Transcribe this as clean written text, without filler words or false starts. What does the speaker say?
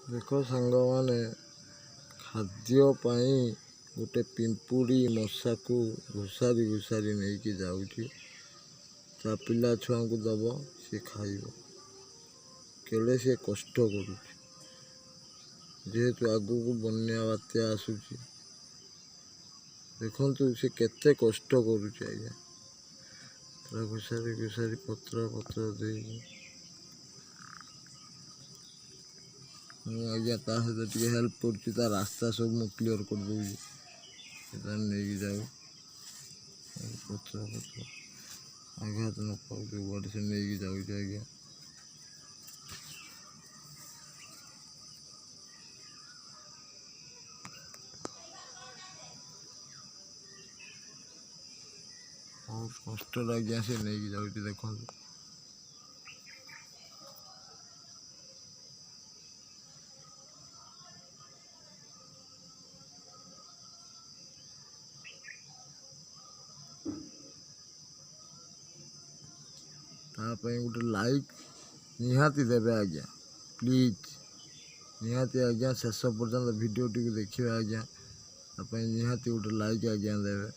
देखो सांग मैंने खाद्य गोटे पिंपुड़ी मशा को घुसारी घुसारी नहीं कि जाऊँगी ता पिला छुआ को दब सी खाइब केड़े सी कष्ट करुँ जेहेतु आग को बन्या बात्या आसूची देखु सी केते कष्ट करुँच आज्ञा पूरा घुसारी घुसारी पत्र पत्र दे आज्ञा ता सहित टे हेल्प कर रास्ता सब मु क्लीयर कर दूँगी नहीं जाऊ पत्र पत्र आघात न पाऊ गाड़ी से नहीं जाऊँ आज्ञा बहुत कष्ट आज्ञा से नहीं जाऊँ देखो गोटे लाइक निहाती देवे आज्ञा प्लीज निहाती आज्ञा शेष पर्यंत भिडियो टी देखिए आज्ञा निहाती गोटे लाइक आज्ञा देवे।